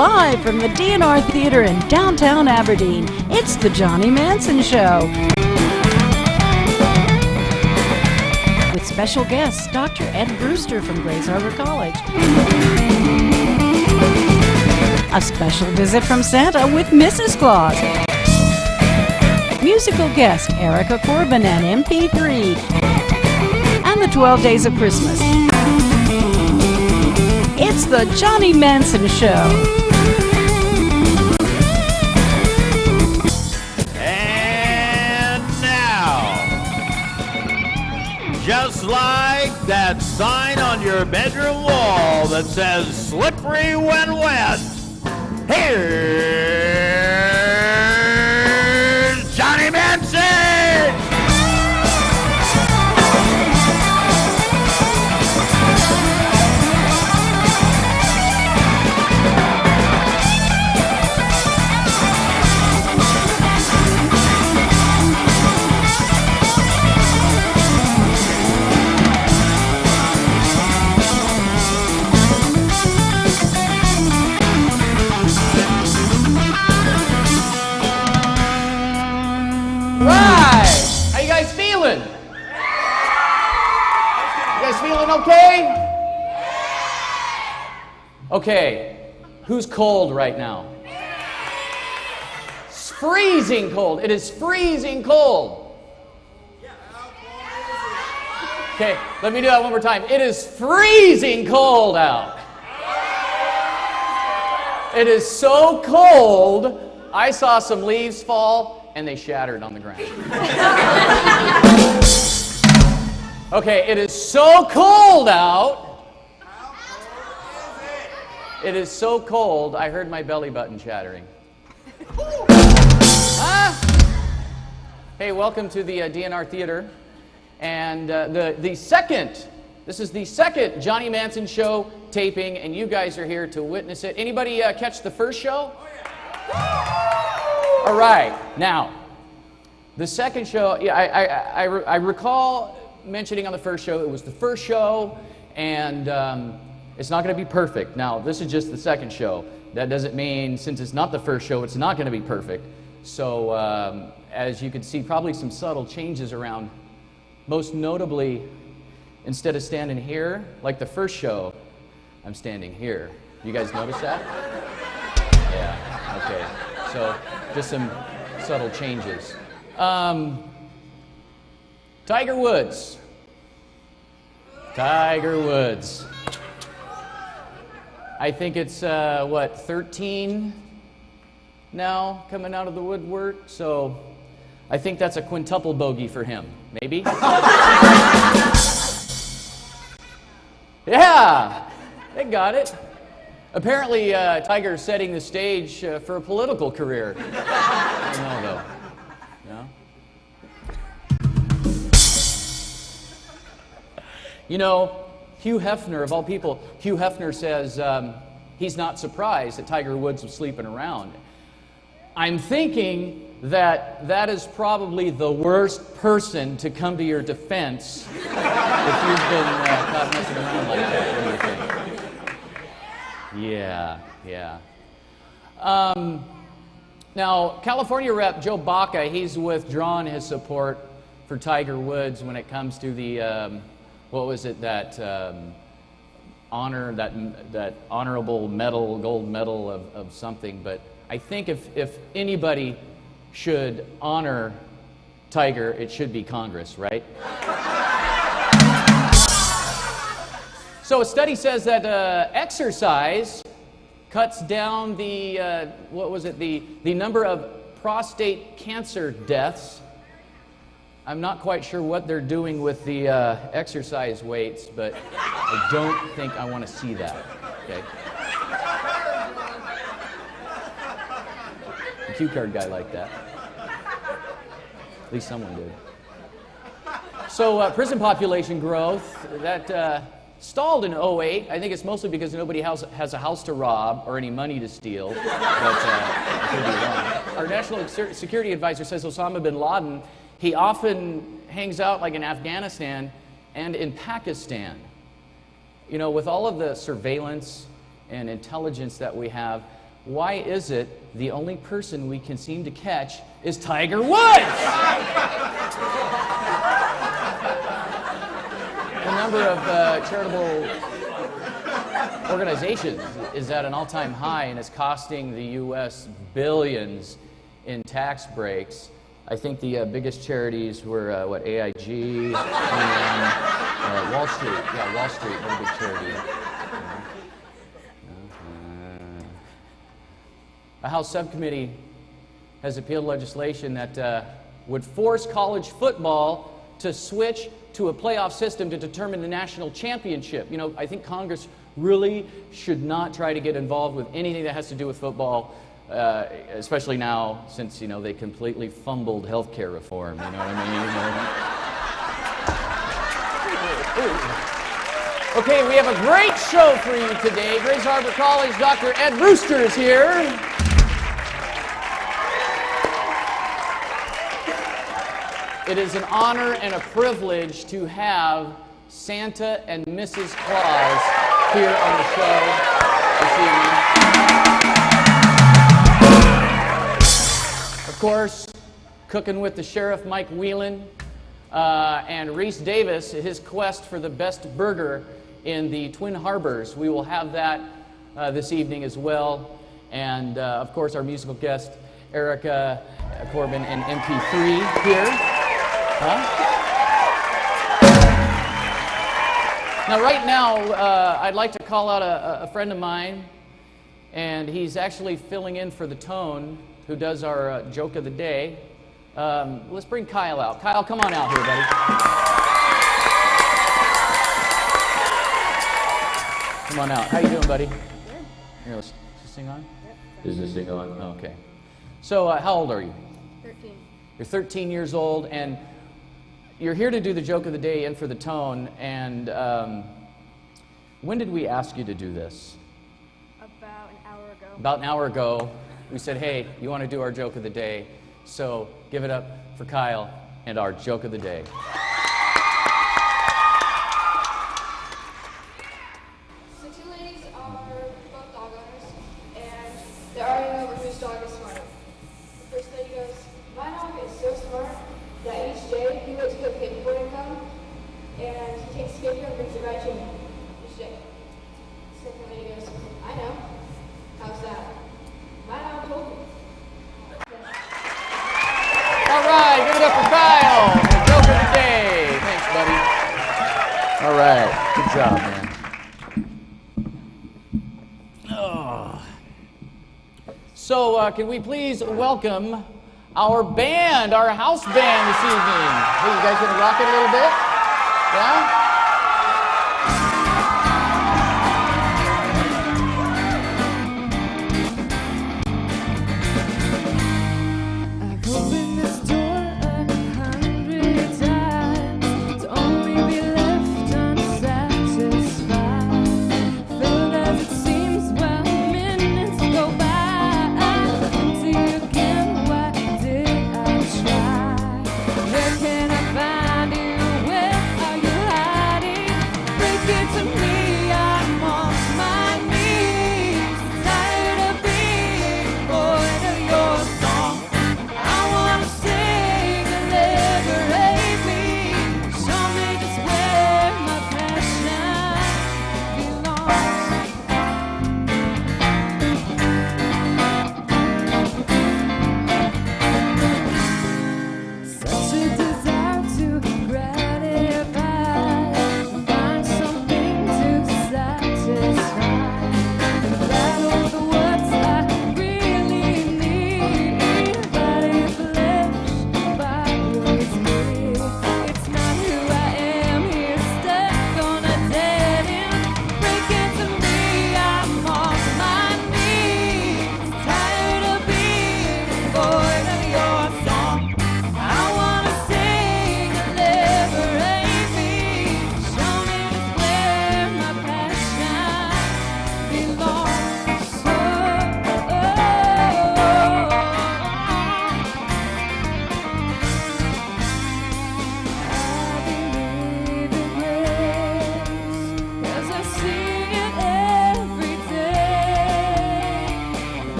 live from the DNR Theater in downtown Aberdeen. It's the Johnny Manson Show. With special guests, Dr. Ed Brewster from Grace Harbor College. A special visit from Santa with Mrs. Claus. Musical guest Erica Corbin and MP3. And the 12 Days of Christmas. It's the Johnny Manson Show. And now, just like that sign on your bedroom wall that says slippery when wet, here's Johnny Manson! Right! How you guys feeling? You guys feeling okay? Okay, who's cold right now? It's freezing cold. It is freezing cold. Okay, let me do that one more time. It is freezing cold out. It is so cold, I saw some leaves fall and they shattered on the ground. Okay, it is so cold out. It is so cold, I heard my belly button chattering. Huh? Hey, welcome to the DNR Theater. And this is the second Johnny Manson Show taping, and you guys are here to witness it. Anybody catch the first show? All right, now, the second show, I recall mentioning on the first show, it was the first show, and it's not going to be perfect. Now, this is just the second show. That doesn't mean, since it's not the first show, it's not going to be perfect. So, as you can see, probably some subtle changes around. Most notably, instead of standing here, like the first show, I'm standing here. You guys notice that? Yeah, okay. So, just some subtle changes. Tiger Woods. Tiger Woods. I think it's, 13 now coming out of the woodwork? So, I think that's a quintuple bogey for him. Maybe? Yeah, they got it. Apparently, Tiger's setting the stage for a political career. I don't know, though. No? You know, Hugh Hefner, of all people, Hugh Hefner says he's not surprised that Tiger Woods was sleeping around. I'm thinking that is probably the worst person to come to your defense if you've been caught messing around like that. What do you think? Yeah. Now, California Rep Joe Baca, he's withdrawn his support for Tiger Woods when it comes to the, what was it, that honorable medal, gold medal of something. But I think if anybody should honor Tiger, it should be Congress, right? So a study says that exercise cuts down the, the number of prostate cancer deaths. I'm not quite sure what they're doing with the exercise weights, but I don't think I want to see that, okay? A cue card guy like that. At least someone did. So prison population growth, that stalled in 2008. I think it's mostly because nobody has a house to rob or any money to steal. But I could be wrong. Our national security advisor says Osama bin Laden, he often hangs out like in Afghanistan and in Pakistan. You know, with all of the surveillance and intelligence that we have, why is it the only person we can seem to catch is Tiger Woods? The number of charitable organizations is at an all-time high and is costing the U.S. billions in tax breaks. I think the biggest charities were, AIG and Wall Street. Yeah, Wall Street, what a big charity. A House subcommittee has appealed legislation that would force college football to switch to a playoff system to determine the national championship. You know, I think Congress really should not try to get involved with anything that has to do with football, especially now since, they completely fumbled healthcare reform, you know what I mean? Okay, we have a great show for you today. Grays Harbor College, Dr. Ed Brewster is here. It is an honor and a privilege to have Santa and Mrs. Claus here on the show this evening. Of course, Cooking with the Sheriff, Mike Whelan, and RHYS Davis, his quest for the best burger in the Twin Harbors. We will have that this evening as well. And, of course, our musical guest, Erica Corbin and MP3 here. Now, right now, I'd like to call out a friend of mine, and he's actually filling in for the Tone, who does our joke of the day. Let's bring Kyle out. Kyle, come on out here, buddy. Come on out. How you doing, buddy? Good. Here, is this thing on? Yep. Is this thing on? Okay. So, how old are you? 13. You're 13 years old, and you're here to do the joke of the day and for the Tone, and when did we ask you to do this? About an hour ago. About an hour ago, we said, hey, you want to do our joke of the day? So give it up for Kyle and our joke of the day. So two ladies are both dog owners, and they're arguing over whose dog is smarter. The first lady goes, my dog is so smart that each day he waits for the paper boy to come, and he takes the paper and brings it right to me each day. The second lady goes, I know. How's that? My dog told me. All right, give it up for Kyle, the joke of the day. Thanks, buddy. All right, good job, man. Oh. So, can we please welcome our band, our house band this evening? Hey, you guys gonna rock it a little bit? Yeah? Where can I find you? Where are you hiding?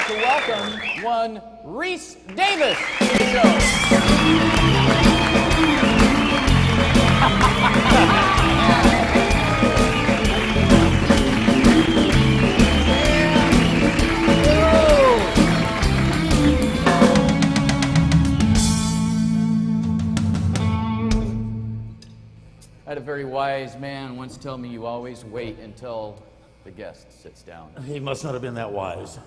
to welcome one RHYS Davis to the show. I had a very wise man once tell me you always wait until the guest sits down. He must not have been that wise.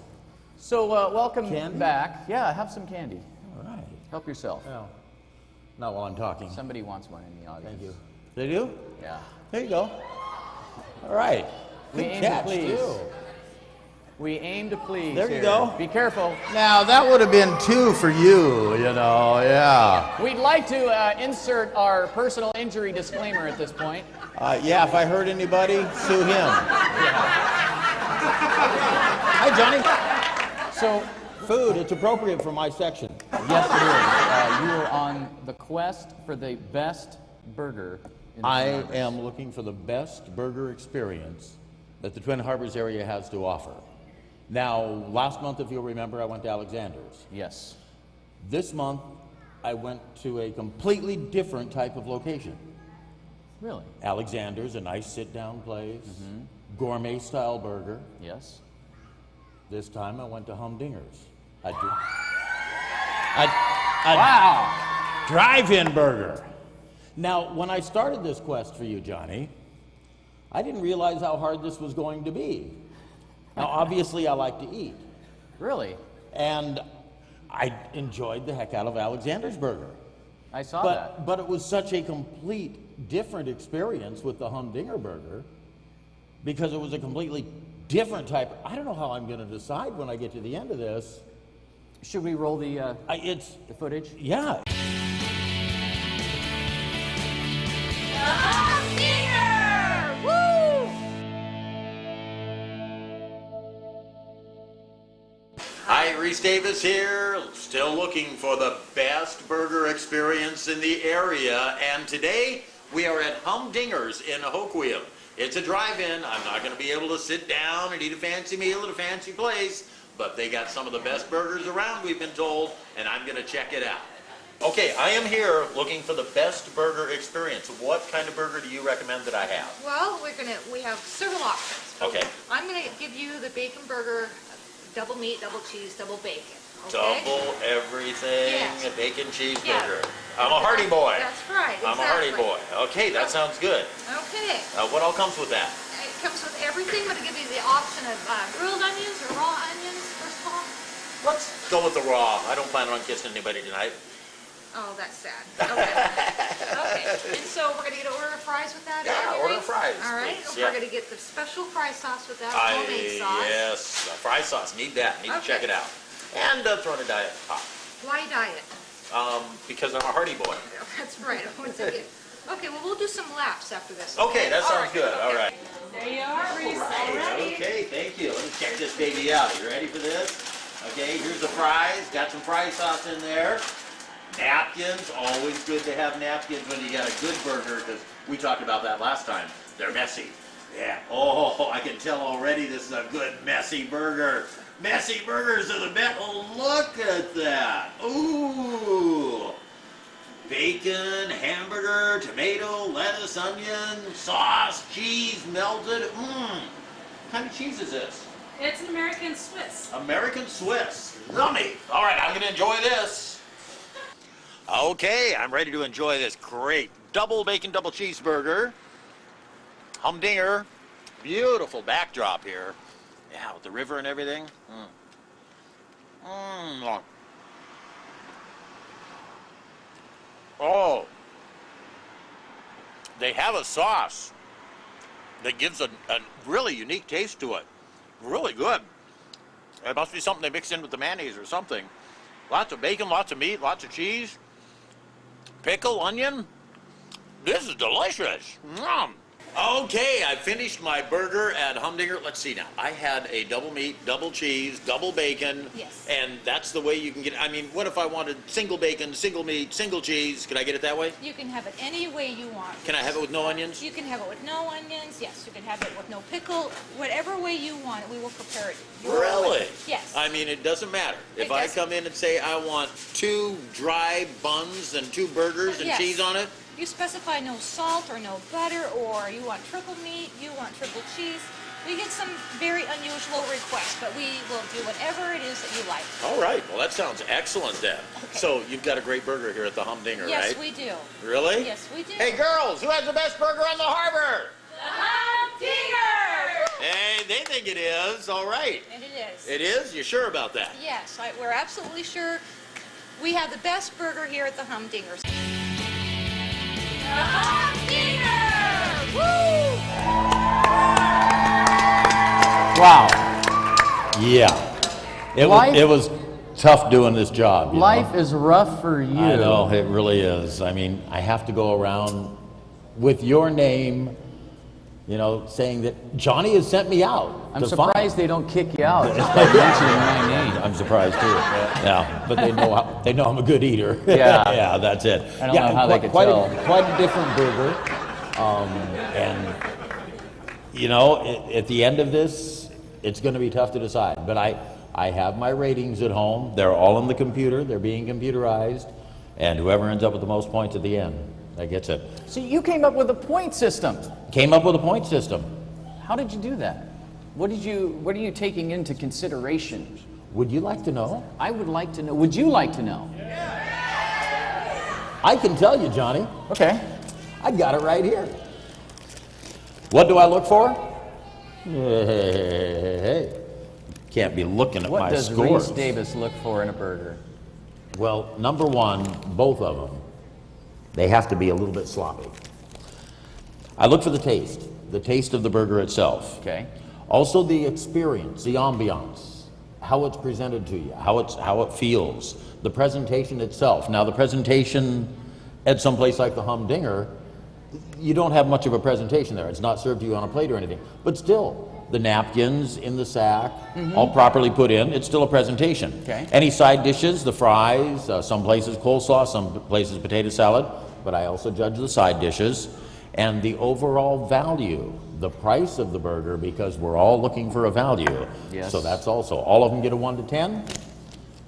So welcome Candy? back. Yeah, have some candy. All right. Help yourself. Well, not while I'm talking. Somebody wants one in the audience. Thank you. They do? Yeah. There you go. All right. We Good aim catch, to please. too. We aim to please. There you here. go. Be careful. Now, that would have been 2 for you, you know, yeah. We'd like to insert our personal injury disclaimer at this point. Yeah, if I hurt anybody, sue him. Hi, Johnny. So, Food, it's appropriate for my section. yes, it is. You are on the quest for the best burger in the I Twin Harbors. am looking for the best burger experience that the Twin Harbors area has to offer. Now, last month, if you'll remember, I went to Alexander's. Yes. This month, I went to a completely different type of location. Really? Alexander's, a nice sit-down place, gourmet-style burger. Yes. This time, I went to Humdinger's. Wow. Drive-in burger. Now, when I started this quest for you, Johnny, I didn't realize how hard this was going to be. Now, obviously, I like to eat. Really? And I enjoyed the heck out of Alexander's burger. I saw that. But it was such a complete different experience with the Humdinger burger because it was a completely different type. I don't know how I'm going to decide when I get to the end of this. Should we roll the footage? Yeah. Hi, RHYS Davis here, still looking for the best burger experience in the area, and today we are at Humdinger's in Hoquiam. It's a drive-in. I'm not going to be able to sit down and eat a fancy meal at a fancy place, but they got some of the best burgers around, we've been told, and I'm going to check it out. Okay, I am here looking for the best burger experience. What kind of burger do you recommend that I have? Well, we have several options. Okay. I'm going to give you the bacon burger, double meat, double cheese, double bacon. Okay? Double everything, Yes. a bacon cheeseburger. Yeah. I'm a hearty boy. That's right. I'm a hearty exactly. boy. Okay, that sounds good. Okay. What all comes with that? It comes with everything. I'm going to give you the option of grilled onions or raw onions, first of all. Let's go with the raw. I don't plan on kissing anybody tonight. Oh, that's sad. Okay. Okay. And so we're going to get an order of fries with that? Yeah, order of fries, All right. please. We're Yeah. going to get the special fry sauce with that, homemade sauce. Yes, fry sauce. Need that. Need to Okay. check it out. And throw in a diet pop. Why diet? Because I'm a hearty boy. That's right. Once again. Okay, well, we'll do some laps after this. Okay, that sounds right, good. okay. All right. There you are, Reese. Right. Okay, thank you. Let me check this baby out. You ready for this? Okay, here's the fries. Got some fry sauce in there. Napkins. Always good to have napkins when you got a good burger, because we talked about that last time. They're messy. Yeah. Oh, I can tell already this is a good messy burger. Messy burgers are the best. Oh, look at that. Ooh. Bacon, hamburger, tomato, lettuce, onion, sauce, cheese, melted. What kind of cheese is this? It's an American Swiss. American Swiss. Yummy. All right, I'm going to enjoy this. Okay, I'm ready to enjoy this great double bacon, double cheeseburger. Humdinger. Beautiful backdrop here. Yeah, with the river and everything. Oh. They have a sauce that gives a really unique taste to it. Really good. It must be something they mix in with the mayonnaise or something. Lots of bacon, lots of meat, lots of cheese. Pickle, onion. This is delicious. Okay, I finished my burger at Humdinger. Let's see now. I had a double meat, double cheese, double bacon. Yes. And that's the way you can get it. I mean, what if I wanted single bacon, single meat, single cheese? Could I get it that way? You can have it any way you want. Can I have it with no onions? You can have it with no onions. Yes, you can have it with no pickle. Whatever way you want it, we will prepare it. your Really? way. Yes. I mean, it doesn't matter. If It I doesn't. come in and say I want 2 dry buns and 2 burgers and Yes. cheese on it, You specify no salt or no butter, or you want triple meat, you want triple cheese. We get some very unusual requests, but we will do whatever it is that you like. all right. Well, that sounds excellent then. Okay. So you've got a great burger here at the Humdinger, Yes, right? we do. Really? Yes, we do. Hey, girls, who has the best burger on the harbor? Humdinger! Hey, they think it is. All right. And it is. It is? You sure about that? Yes, we're absolutely sure. We have the best burger here at the Humdingers. The Humdinger! Woo! Wow. Yeah. Life- It was tough doing this job. you know? Life is rough for you. I know, it really is. I mean, I have to go around with your name, you know, saying that Johnny has sent me out. I'm to surprised find. they don't kick you out just by mentioning my name. I'm surprised too. Yeah, but they know I'm a good eater. Yeah. Yeah, that's it. I don't know how they could quite tell. quite a different burger, and you know, at the end of this, it's going to be tough to decide. But I have my ratings at home. They're all in the computer. They're being computerized, and whoever ends up with the most points at the end, that gets it. So you came up with a point system. Came up with a point system. How did you do that? What are you taking into consideration? Would you like to know? I would like to know. Would you like to know? I can tell you, Johnny. Okay. I got it right here. What do I look for? Hey. Can't be looking at What my does scores. Rhys Davis look for in a burger? Well, number one, both of them, they have to be a little bit sloppy. I look for the taste of the burger itself. Okay. Also the experience, the ambiance, how it's presented to you, how it feels, the presentation itself. Now the presentation at some place like the Humdinger, you don't have much of a presentation there. It's not served to you on a plate or anything. But still, the napkins in the sack, all properly put in, it's still a presentation. Okay. Any side dishes, the fries, some places coleslaw, some places potato salad, but I also judge the side dishes and the overall value, the price of the burger, because we're all looking for a value. Yes. So that's also, all of them get a 1 to 10.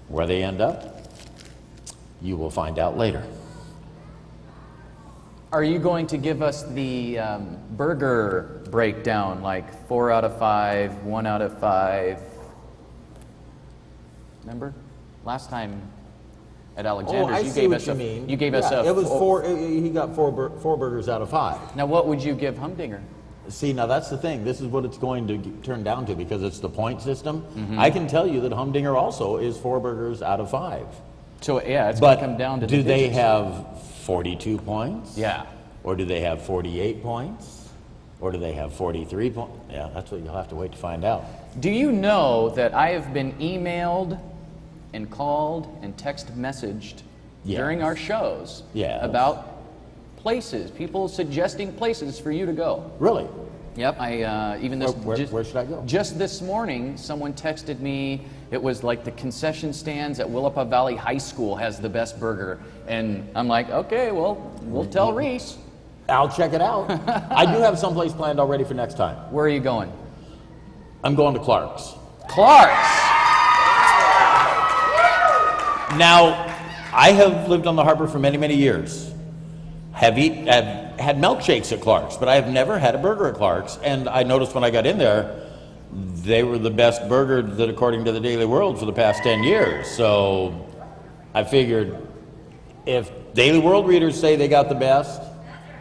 Where they end up, you will find out later. Are you going to give us the burger breakdown, like 4 out of 5, 1 out of 5? Remember? Last time at Alexander's, I you see gave what us you a mean. you gave us a It was he got four burgers out of 5. Now what would you give Humdinger? See, now that's the thing. This is what it's going to turn down to because it's the point system. I can tell you that Humdinger also is 4 burgers out of 5. So yeah, it's going But to come down to do the they digits. have 42 points? Yeah. Or do they have 48 points? Or do they have 43 points? Yeah, that's what you'll have to wait to find out. Do you know that I have been emailed and called and text messaged Yes. during our shows Yes. about places, people suggesting places for you to go? Really? Yep, I even this Where should I go? Just this morning, someone texted me. It was like the concession stands at Willapa Valley High School has the best burger, and I'm like, okay, well, we'll tell Rhys. I'll check it out. I do have someplace planned already for next time. Where are you going? I'm going to Clark's. Clark's. Now, I have lived on the harbor for many, many years. Have had milkshakes at Clark's, but I have never had a burger at Clark's. And I noticed when I got in there, they were the best burger that, according to the Daily World, for the past 10 years. So I figured if Daily World readers say they got the best,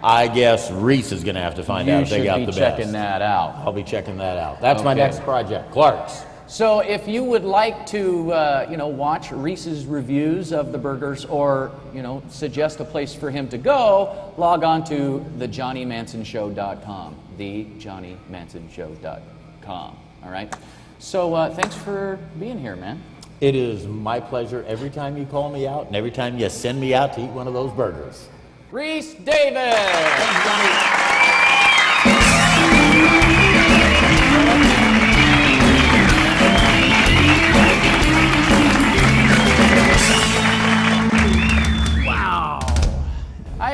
I guess RHYS is going to have to find out if they got the best. You should be checking that out. I'll be checking that out. That's my Okay. next project, Clark's. So if you would like to, watch Rhys's reviews of the burgers or, suggest a place for him to go, log on to thejohnnymansonshow.com, thejohnnymansonshow.com, all right? So thanks for being here, man. It is my pleasure every time you call me out and every time you send me out to eat one of those burgers. Rhys Davis! Thanks, Johnny.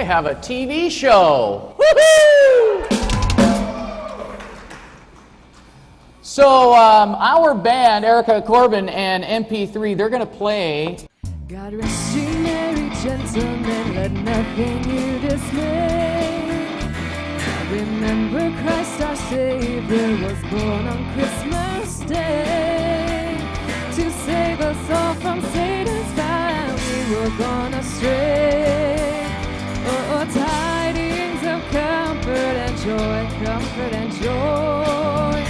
have a TV show. Woohoo! So our band, Erica Corbin and MP3, they're going to play. God rest you, merry gentlemen, let nothing you dismay. Remember Christ our Savior was born on Christmas Day to save us all from Satan's fire. We were gone astray. Oh, tidings of comfort and joy, comfort and joy.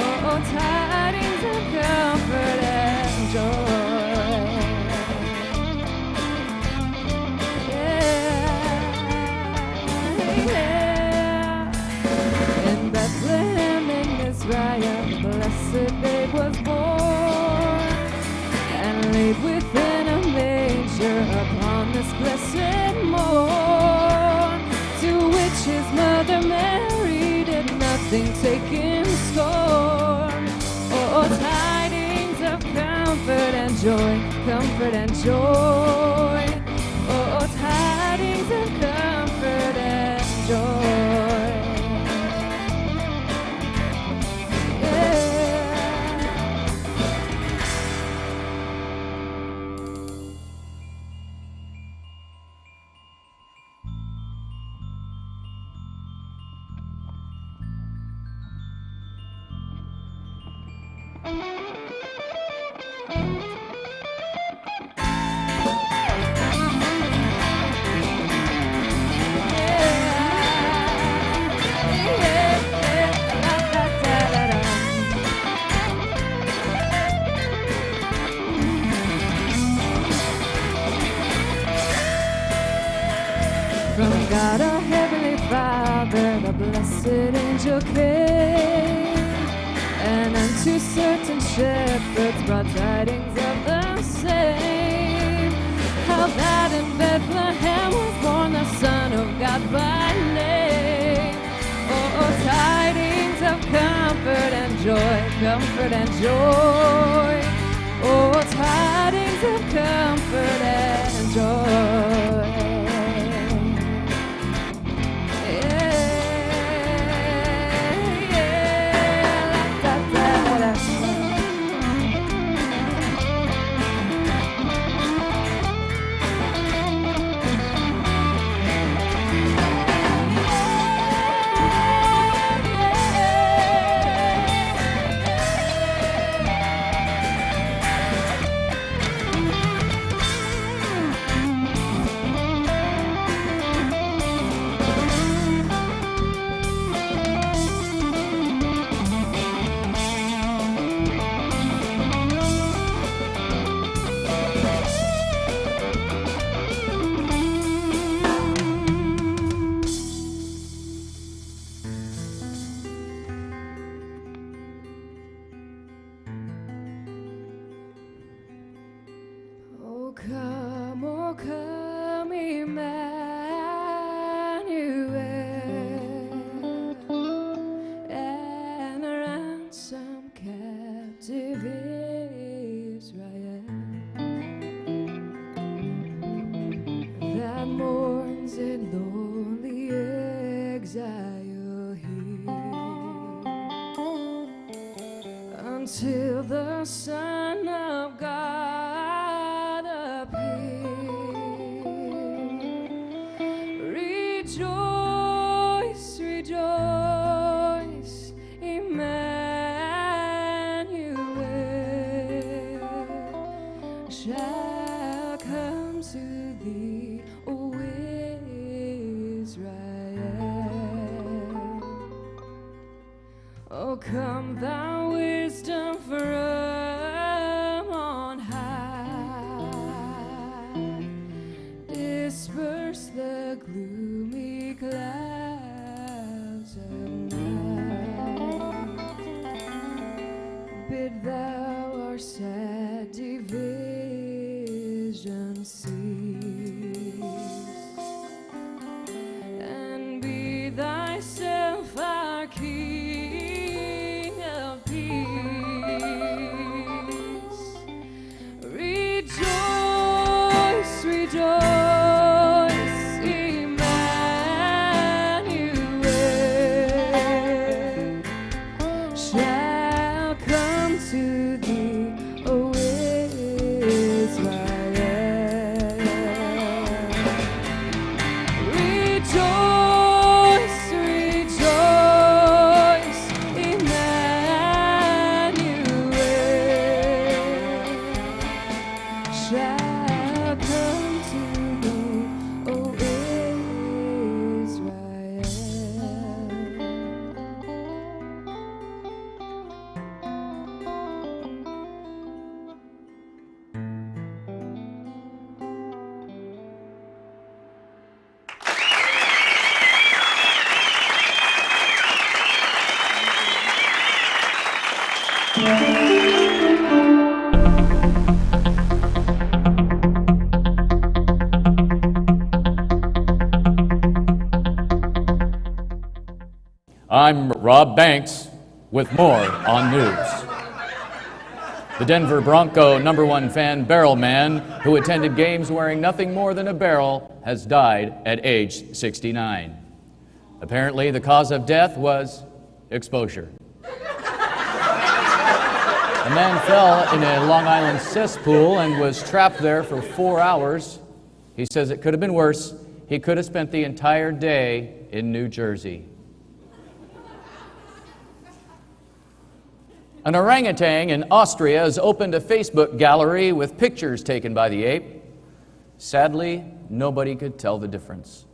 Oh, tidings of comfort and joy. Yeah. In Bethlehem in Israel, the blessed babe was born and laid within a manger upon this blessed morn, to which his mother Mary did nothing take in scorn. Oh, tidings of comfort and joy, comfort and joy. Oh, tidings of comfort and joy. From God our Heavenly Father, the blessed angel came, and unto certain shepherds brought tidings of the same, how that in Bethlehem was born the Son of God by name. Oh, tidings of comfort and joy, comfort and joy. Oh, tidings of comfort and joy. Oh, come, Emmanuel, and ransom captive Israel that mourns in lonely exile here, until the Son of God appear. Rejoice, rejoice, Emmanuel shall come to thee, O Israel. Oh, come thou wisdom from on high, disperse the gloomy clouds of night. Bid thou our sad division cease, and be thyself our King of peace. Rejoice, rejoice, Emmanuel I'm Rob Banks with more on news. The Denver Bronco #1 fan Barrel Man, who attended games wearing nothing more than a barrel, has died at age 69. Apparently, the cause of death was exposure. A man fell in a Long Island cesspool and was trapped there for 4 hours. He says it could have been worse. He could have spent the entire day in New Jersey. An orangutan in Austria has opened a Facebook gallery with pictures taken by the ape. Sadly, nobody could tell the difference.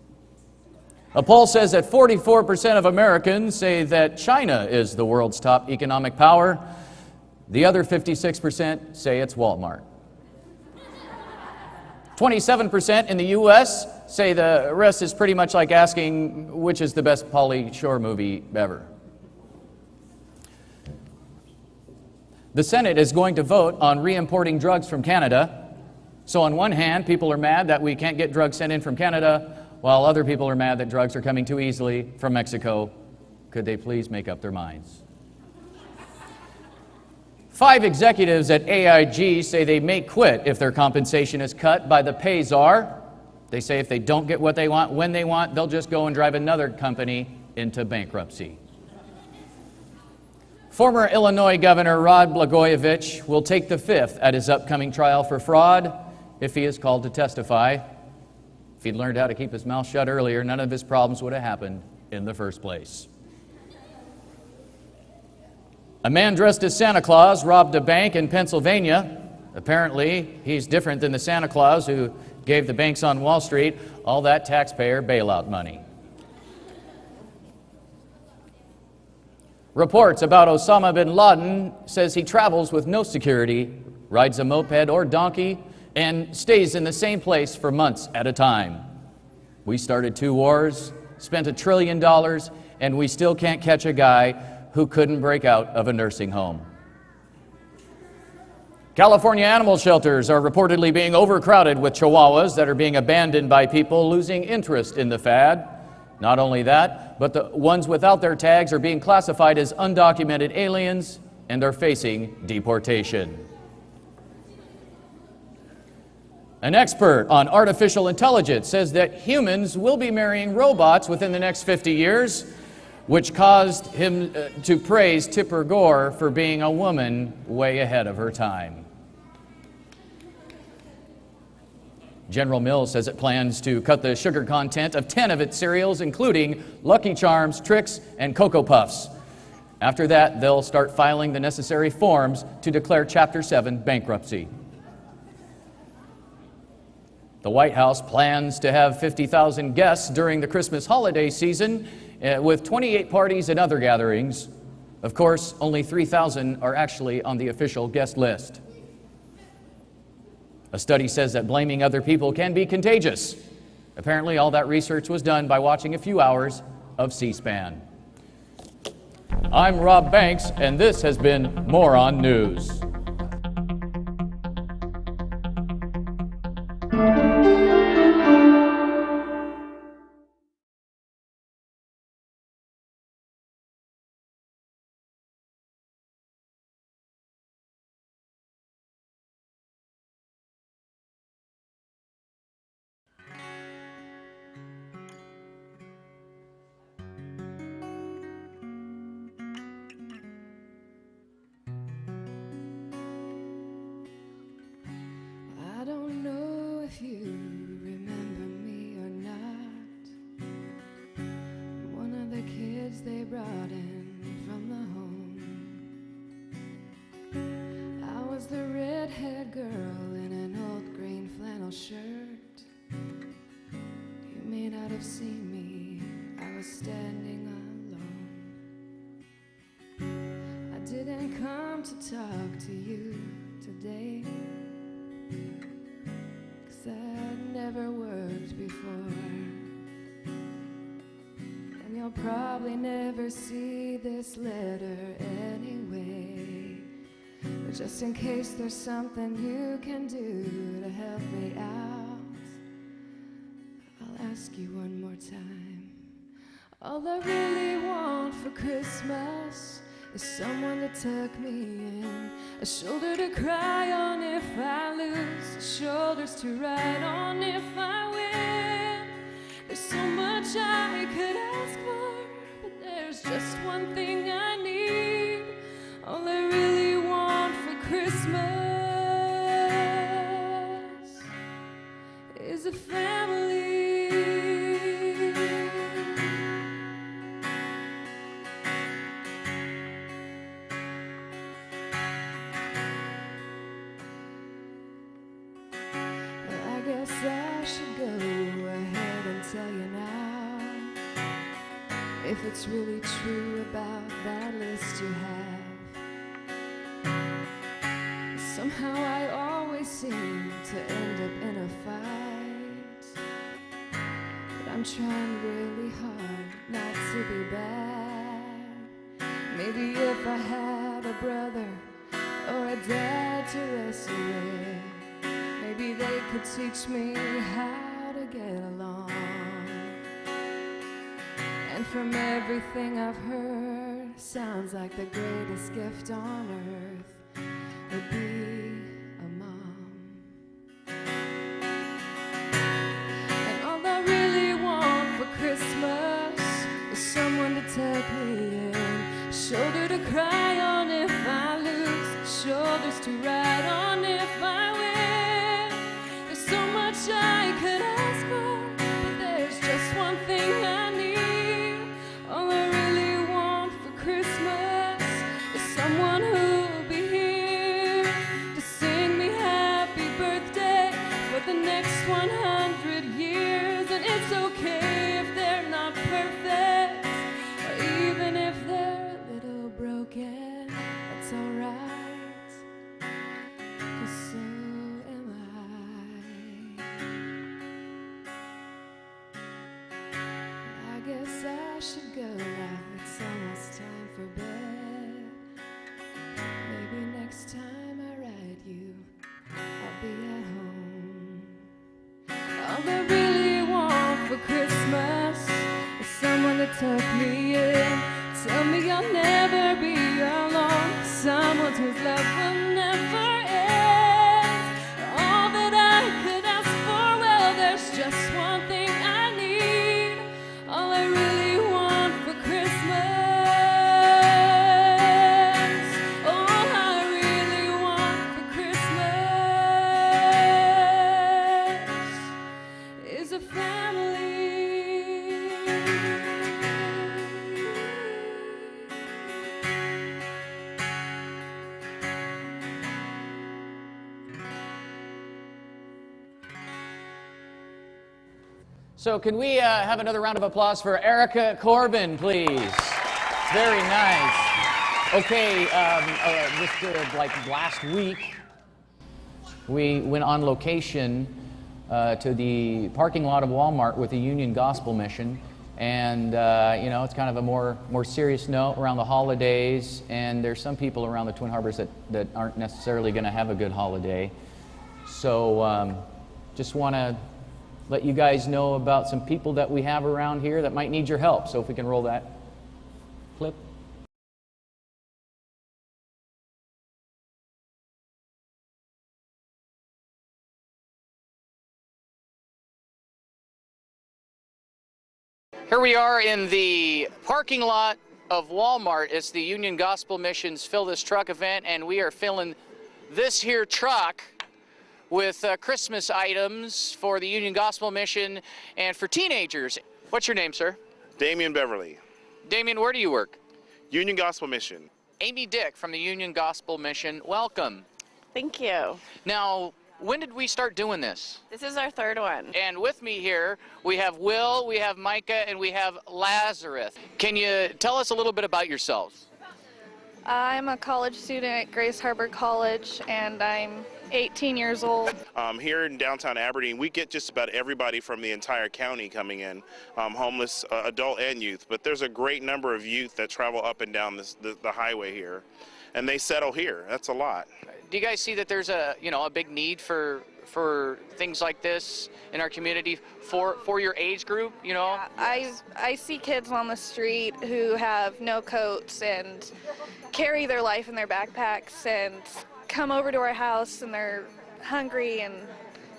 A poll says that 44% of Americans say that China is the world's top economic power. The other 56% say it's Walmart. 27% in the U.S. say the rest is pretty much like asking which is the best Pauly Shore movie ever. The Senate is going to vote on re-importing drugs from Canada. So on one hand, people are mad that we can't get drugs sent in from Canada, while other people are mad that drugs are coming too easily from Mexico. Could they please make up their minds? 5 executives at AIG say they may quit if their compensation is cut by the pay czar. They say if they don't get what they want when they want, they'll just go and drive another company into bankruptcy. Former Illinois Governor Rod Blagojevich will take the fifth at his upcoming trial for fraud if he is called to testify. If he'd learned how to keep his mouth shut earlier, none of his problems would have happened in the first place. A man dressed as Santa Claus robbed a bank in Pennsylvania. Apparently, he's different than the Santa Claus who gave the banks on Wall Street all that taxpayer bailout money. Reports about Osama bin Laden says he travels with no security, rides a moped or donkey, and stays in the same place for months at a time. We started 2 wars, spent $1 trillion, and we still can't catch a guy who couldn't break out of a nursing home. California animal shelters are reportedly being overcrowded with chihuahuas that are being abandoned by people losing interest in the fad. Not only that, but the ones without their tags are being classified as undocumented aliens and are facing deportation. An expert on artificial intelligence says that humans will be marrying robots within the next 50 years, which caused him to praise Tipper Gore for being a woman way ahead of her time. General Mills says it plans to cut the sugar content of 10 of its cereals, including Lucky Charms, Trix, and Cocoa Puffs. After that, they'll start filing the necessary forms to declare Chapter 7 bankruptcy. The White House plans to have 50,000 guests during the Christmas holiday season, with 28 parties and other gatherings. Of course, only 3,000 are actually on the official guest list. A study says that blaming other people can be contagious. Apparently, all that research was done by watching a few hours of C-SPAN. I'm Rob Banks, and this has been More on News. I don't know if you remember me or not. One of the kids they brought in from the home. I was the redhead girl in an old green flannel shirt. You may not have seen me, I was standing alone. I didn't come to talk to you today, 'cause that never worked before, and you'll probably never see this letter anyway. But just in case there's something you can do to help me out, I'll ask you one more time. All I really want for Christmas is someone to tuck me in, a shoulder to cry on if I lose, shoulders to ride on if I win. There's so much I could ask for, but there's just one thing I need. All I really want for Christmas is a family. Well, I guess I should go ahead and tell you now, if it's really true about that list you have. Somehow I always seem to end up in a fight, but I'm trying really hard not to be bad. Maybe if I had a brother or a dad to wrestle with, maybe they could teach me how to get along. And from everything I've heard, sounds like the greatest gift on earth would be a mom. And all I really want for Christmas is someone to tuck me in, shoulder to cry on if I lose, shoulders to ride on if I win. There's so much I could ask for, but there's just one thing I need. All I really want for Christmas is someone who'll be here to sing me happy birthday for the next 100 years. And it's okay if they're not perfect, or even if they're a little broken, that's alright, 'cause so am I. I guess I should go now, it's almost time for bed. Maybe next time I write you, I'll be at home. All I really want for Christmas is someone to tuck me in, tell me I'll never be alone, someone whose love will never end. All that I could ask for, well, there's just one thing I need. All I really want for Christmas, all I really want for Christmas is a family. So can we have another round of applause for Erica Corbin, please? It's very nice. Okay, just like last week, we went on location to the parking lot of Walmart with the Union Gospel Mission. And, you know, it's kind of a more serious note around the holidays. And there's some people around the Twin Harbors that aren't necessarily going to have a good holiday. So just want to let you guys know about some people that we have around here that might need your help. So if we can roll that clip. Here we are in the parking lot of Walmart. It's the Union Gospel Mission's Fill This Truck event, and we are filling this here truck with Christmas items for the Union Gospel Mission and for teenagers. What's your name, sir? Damian Beverly. Damian, where do you work? Union Gospel Mission. Amy Dick from the Union Gospel Mission. Welcome. Thank you. Now, when did we start doing this? This is our third one. And with me here, we have Will, we have Micah, and we have Lazarus. Can you tell us a little bit about yourselves? I'm a college student at Grace Harbor College, and I'm 18 years old. Here in downtown Aberdeen, we get just about everybody from the entire county coming in, homeless, adult and youth, but there's a great number of youth that travel up and down the highway here. and they settle here. That's a lot. Do you guys see that there's a big need for things like this in our community for your age group? Yeah, I see kids on the street who have no coats and carry their life in their backpacks and come over to our house and they're hungry, and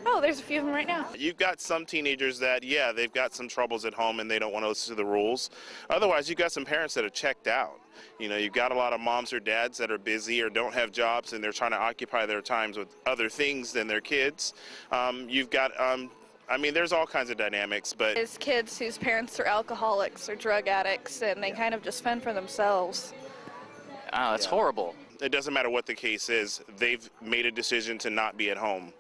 oh, there's a few of them right now. You've got some teenagers that, yeah, they've got some troubles at home and they don't want to listen to the rules. Otherwise, you've got some parents that are checked out. You've got a lot of moms or dads that are busy or don't have jobs, and they're trying to occupy their times with other things than their kids. You've got, there's all kinds of dynamics, but... There's kids whose parents are alcoholics or drug addicts, and they kind of just fend for themselves. Oh, that's horrible. It doesn't matter what the case is. They've made a decision to not be at home,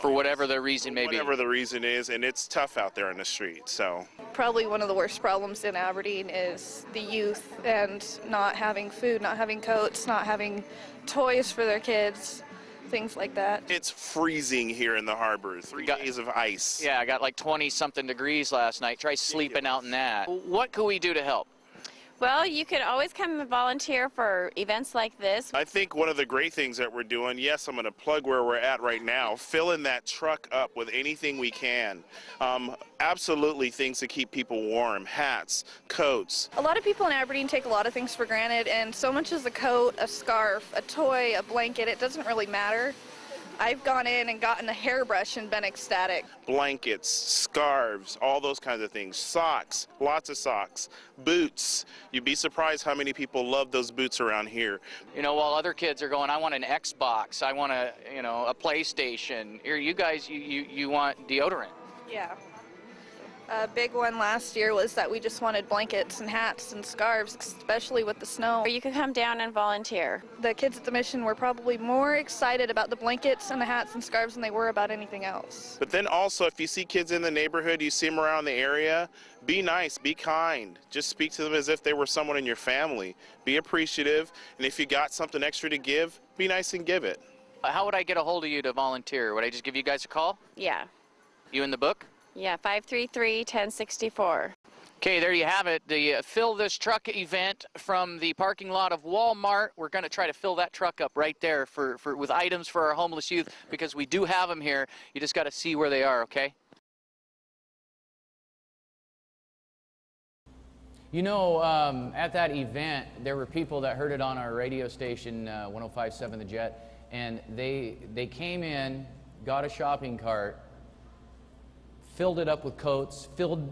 For whatever the reason may be. Whatever the reason is, and it's tough out there in the street, so. Probably one of the worst problems in Aberdeen is the youth and not having food, not having coats, not having toys for their kids, things like that. It's freezing here in the harbor, 3 days of ice. Yeah, I got like 20-something degrees last night. Try sleeping out in that. What could we do to help? Well, you could always come and volunteer for events like this. I think one of the great things that we're doing, yes, I'm going to plug where we're at right now, filling that truck up with anything we can. Absolutely things to keep people warm, hats, coats. A lot of people in Aberdeen take a lot of things for granted, and so much as a coat, a scarf, a toy, a blanket, it doesn't really matter. I've gone in and gotten a hairbrush and been ecstatic. Blankets, scarves, all those kinds of things. Socks, lots of socks. Boots. You'd be surprised how many people love those boots around here. While other kids are going, I want an Xbox, I want a PlayStation. Here, you guys, you want deodorant. Yeah. A big one last year was that we just wanted blankets and hats and scarves, especially with the snow. Or you could come down and volunteer. The kids at the mission were probably more excited about the blankets and the hats and scarves than they were about anything else. But then also, if you see kids in the neighborhood, you see them around the area, be nice, be kind. Just speak to them as if they were someone in your family. Be appreciative, and if you got something extra to give, be nice and give it. How would I get a hold of you to volunteer? Would I just give you guys a call? Yeah. You in the book? Yeah, 533-1064. Okay, there you have it. The Fill This Truck event from the parking lot of Walmart. We're going to try to fill that truck up right there with items for our homeless youth, because we do have them here. You just got to see where they are, okay? At that event, there were people that heard it on our radio station, 105.7 The Jet, and they came in, got a shopping cart, filled it up with coats, filled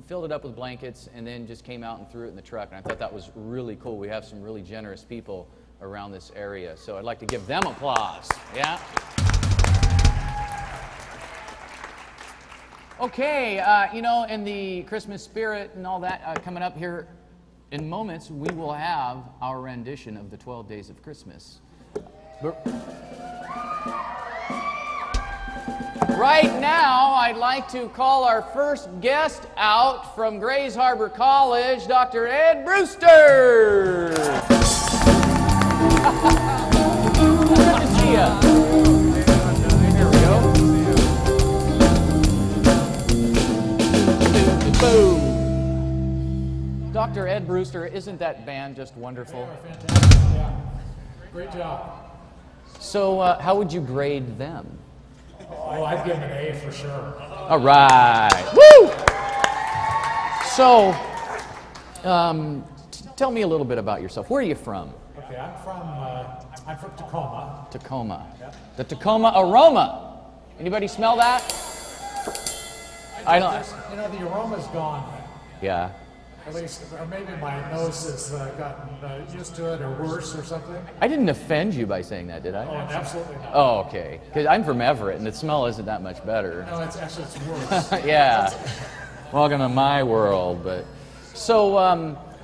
it up with blankets, and then just came out and threw it in the truck. And I thought that was really cool. We have some really generous people around this area, so I'd like to give them applause. Yeah. Okay, in the Christmas spirit and all that, coming up here in moments, we will have our rendition of the 12 Days of Christmas. Right now, I'd like to call our first guest out from Grays Harbor College, Dr. Ed Brewster. Good to see you. Here we go. Boom. Dr. Ed Brewster, isn't that band just wonderful? They are fantastic, yeah. Great job. So, how would you grade them? Oh, I'd give them an A for sure. All right. Woo! So, tell me a little bit about yourself. Where are you from? Okay, I'm from Tacoma. Tacoma. Yep. The Tacoma aroma. Anybody smell that? I don't. The aroma's gone. Yeah. At least, or maybe my nose has gotten used to it, or worse, or something. I didn't offend you by saying that, did I? Oh, absolutely not. Oh, okay. Because I'm from Everett, and the smell isn't that much better. No, it's worse. Yeah. Welcome to my world. But so,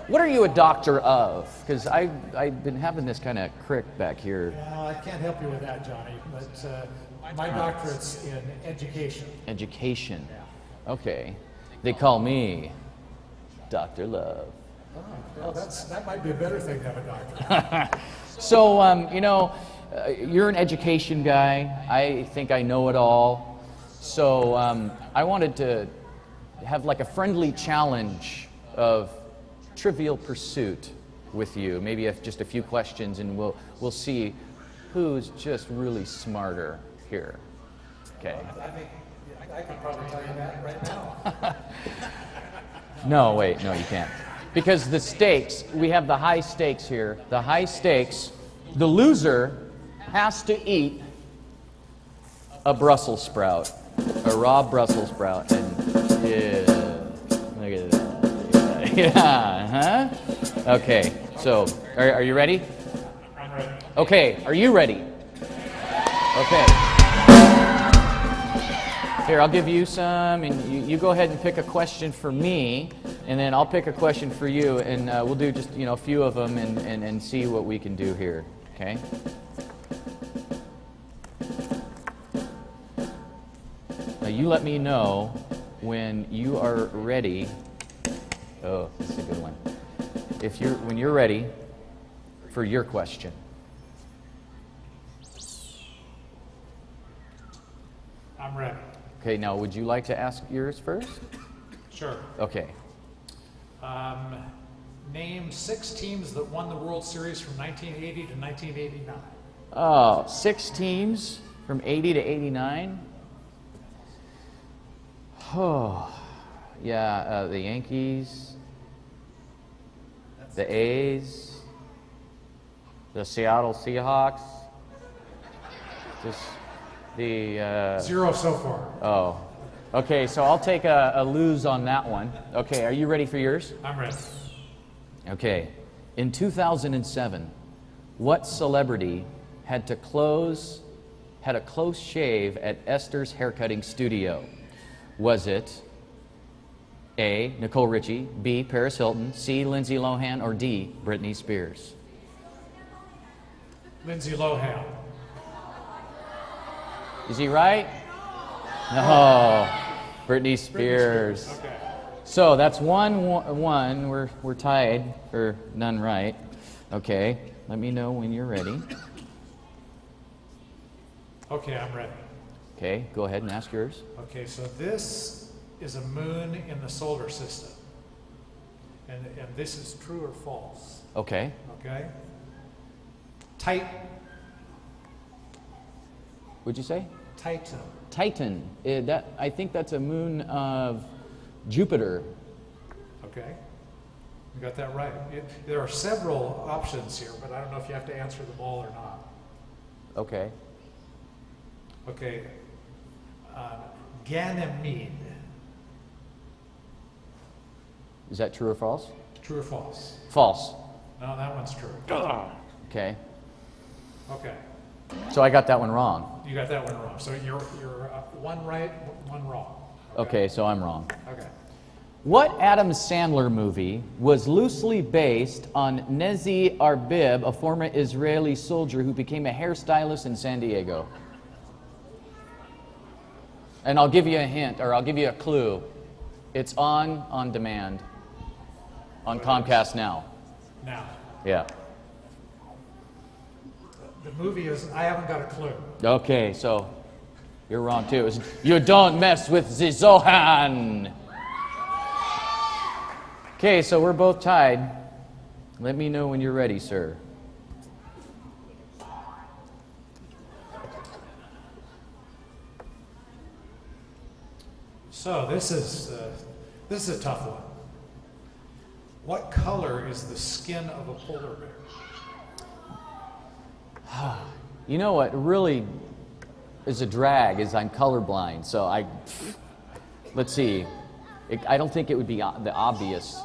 what are you a doctor of? Because I've been having this kind of crick back here. Well, I can't help you with that, Johnny. But my doctorate's in education. Education. Yeah. Okay. They call me Dr. Love. Oh, well, that might be a better thing to have a doctor. So, you're an education guy. I think I know it all. So, I wanted to have like a friendly challenge of Trivial Pursuit. with you. Maybe just a few questions, and we'll see who's just really smarter here. Okay. I think I can probably tell you that right now. No, wait, no, you can't. Because the stakes, we have the high stakes here. The high stakes, the loser has to eat a Brussels sprout, a raw Brussels sprout. And yeah, look at that. Yeah, huh? Okay, so are you ready? I'm ready. Okay, are you ready? Okay. Here, I'll give you some, and you go ahead and pick a question for me, and then I'll pick a question for you, and we'll do just a few of them and see what we can do here. Okay? Now you let me know when you are ready. Oh, this is a good one. When you're ready for your question. I'm ready. Okay, now would you like to ask yours first? Sure. Okay. Name 6 teams that won the World Series from 1980 to 1989. Oh, 6 teams from 80 to 89? Oh, yeah, the Yankees, the A's, the Seattle Seahawks, the... 0 so far. Oh, okay, so I'll take a lose on that one. Okay, are you ready for yours? I'm ready. Okay, in 2007, what celebrity had a close shave at Esther's haircutting studio? Was it A, Nicole Richie, B, Paris Hilton, C, Lindsay Lohan, or D, Britney Spears? Lindsay Lohan. Is he right? No, Britney Spears. Okay. So that's 1-1. We're tied for none right. Okay, let me know when you're ready. Okay, I'm ready. Okay, go ahead and ask yours. Okay, so this is a moon in the solar system. And this is true or false. Okay. Okay? Titan. What'd you say? Titan. Titan. I think that's a moon of Jupiter. Okay. You got that right. There are several options here, but I don't know if you have to answer them all or not. Okay. Okay. Ganymede. Is that true or false? True or false? False. No, that one's true. Okay. Okay. So I got that one wrong. You got that one wrong. So you're one right, one wrong. Okay, so I'm wrong. Okay. What Adam Sandler movie was loosely based on Nezi Arbib, a former Israeli soldier who became a hairstylist in San Diego? And I'll give you a hint, or I'll give you a clue. It's on demand. On Comcast Now. Now. Yeah. The movie is, I haven't got a clue. Okay, so you're wrong too. It's, you don't mess with the Zohan. Okay, so we're both tied. Let me know when you're ready, sir. So this is a tough one. What color is the skin of a polar bear? You know what really is a drag is I'm colorblind, so let's see. I don't think it would be the obvious.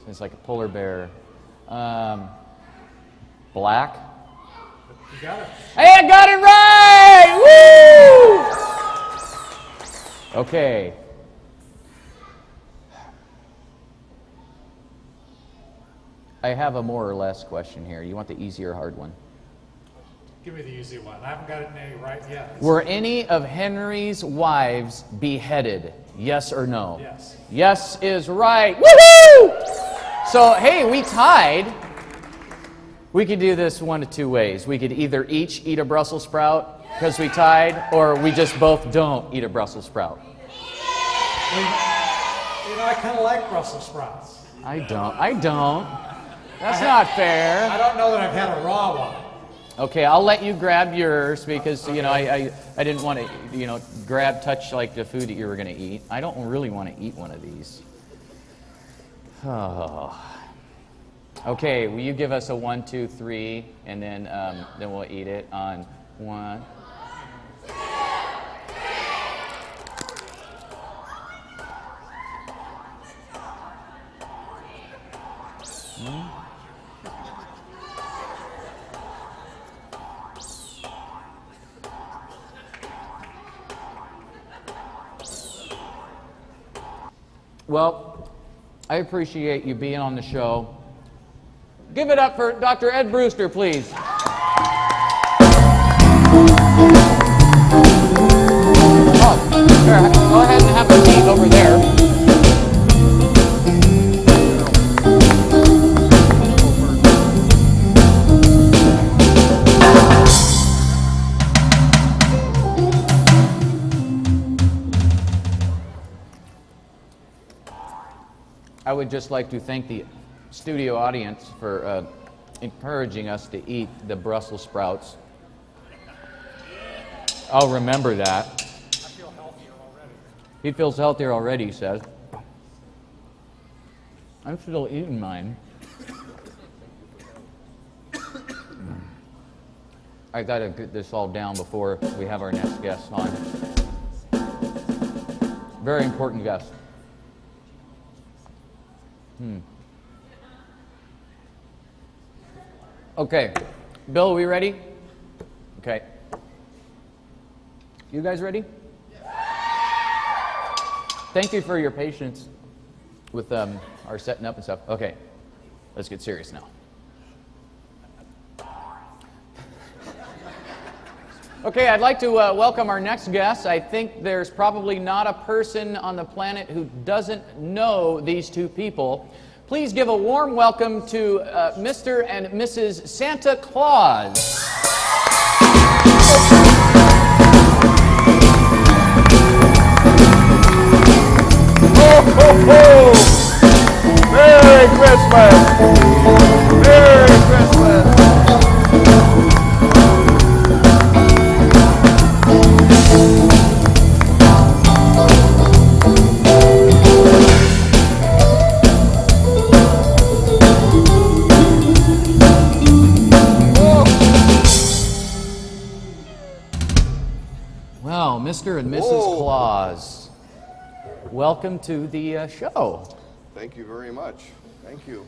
It's like a polar bear. Black. You got it. Hey, I got it right! Woo! Okay. I have a more or less question here. You want the easy or hard one? Give me the easy one. I haven't got it right yet. Were any of Henry's wives beheaded? Yes or no? Yes. Yes is right. Woohoo! So, hey, we tied. We could do this one of two ways. We could either each eat a Brussels sprout because we tied, or we just both don't eat a Brussels sprout. I kind of like Brussels sprouts. I don't. That's not fair. I don't know that I've had a raw one. Okay, I'll let you grab yours because, you know, I didn't want to, you know, touch like the food that you were going to eat. I don't really want to eat one of these. Oh. Okay, will you give us a 1, 2, 3, and then we'll eat it on 1. Well, I appreciate you being on the show. Give it up for Dr. Ed Brewster, please. Oh, sure. Go ahead and have a seat over there. I would just like to thank the studio audience for encouraging us to eat the Brussels sprouts. I'll remember that. I feel healthier already. He feels healthier already, he says. I'm still eating mine. I gotta get this all down before we have our next guest on. Very important guest. Okay, Bill, are we ready? Okay. You guys ready? Thank you for your patience with our setting up and stuff. Okay, let's get serious now. Okay, I'd like to welcome our next guest. I think there's probably not a person on the planet who doesn't know these two people. Please give a warm welcome to Mr. and Mrs. Santa Claus. Ho, ho, ho! Merry Christmas! Merry Christmas! Well, Mr. and Mrs. Claus, welcome to the show. Thank you very much. Thank you.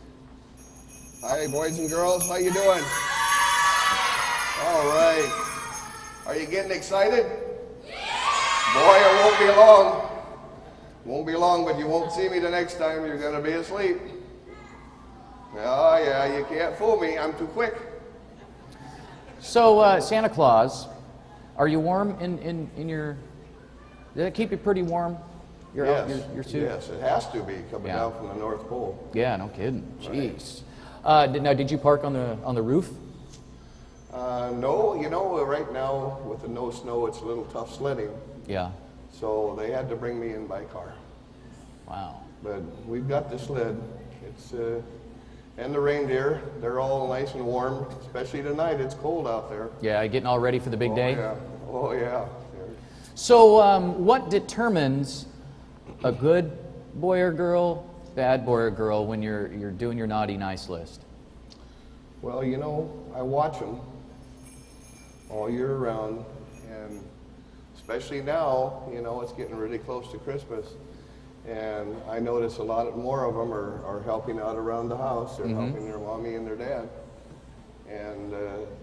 Hi, boys and girls. How you doing? All right. Are you getting excited? Boy, it won't be long. Won't be long, but you won't see me the next time. You're going to be asleep. Oh, yeah, you can't fool me. I'm too quick. So, Santa Claus, are you warm in your... Did it keep you pretty warm? Your suit? Yes, it has to be coming down from the North Pole. Yeah, no kidding. Jeez. Now, did you park on the roof? No, you know, right now with the no snow, it's a little tough sledding. Yeah. So they had to bring me in by car. Wow. But we've got the sled. It's and the reindeer. They're all nice and warm, especially tonight. It's cold out there. Yeah, getting all ready for the big day? Yeah. Oh, yeah. So, what determines a good boy or girl, bad boy or girl when you're doing your naughty nice list? Well, you know, I watch them all year round, and especially now, you know, it's getting really close to Christmas, and I notice a lot more of them are helping out around the house. They're helping their mommy and their dad, and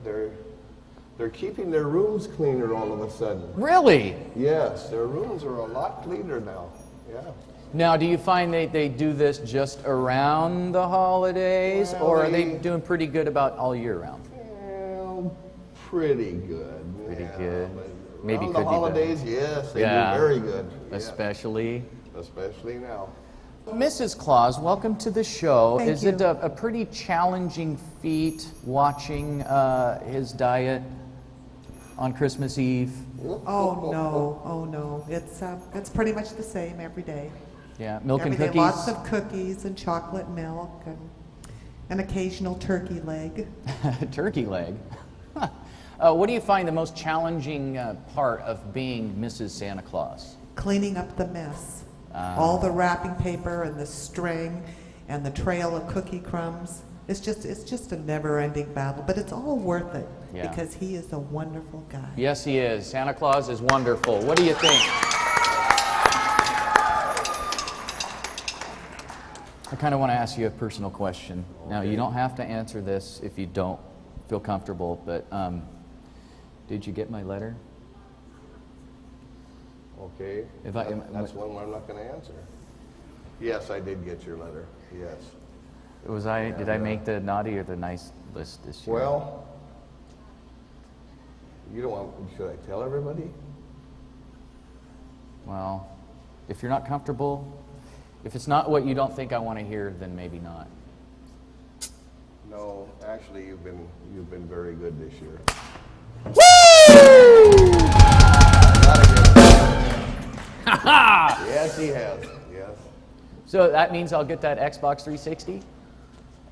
they're keeping their rooms cleaner all of a sudden. Really? Yes, their rooms are a lot cleaner now. Yeah. Now, do you find they do this just around the holidays, or are they doing pretty good about all year round? Well, pretty good. Pretty good. Maybe around the holidays, yes, they do very good. Especially now. Mrs. Claus, welcome to the show. Thank Is you. it a pretty challenging feat watching his diet on Christmas Eve? Oh no, it's pretty much the same every day. Yeah, milk every and day, cookies. lots of cookies and chocolate milk, and An occasional turkey leg. Turkey leg. What do you find the most challenging part of being Mrs. Santa Claus? Cleaning up the mess. All the wrapping paper and the string and the trail of cookie crumbs. It's just a never-ending battle, but it's all worth it because he is a wonderful guy. Yes, he is. Santa Claus is wonderful. What do you think? I kind of want to ask you a personal question. Okay. Now, you don't have to answer this if you don't feel comfortable, but did you get my letter? Okay. That's one where I'm not going to answer. Yes, I did get your letter. Yes. Did I make the naughty or the nice list this year? Well, you don't want. Should I tell everybody? Well, if you're not comfortable, if it's not what you don't think I want to hear, then maybe not. No, actually, you've been very good this year. Woo! Yes, he has. Yes. So that means I'll get that Xbox 360?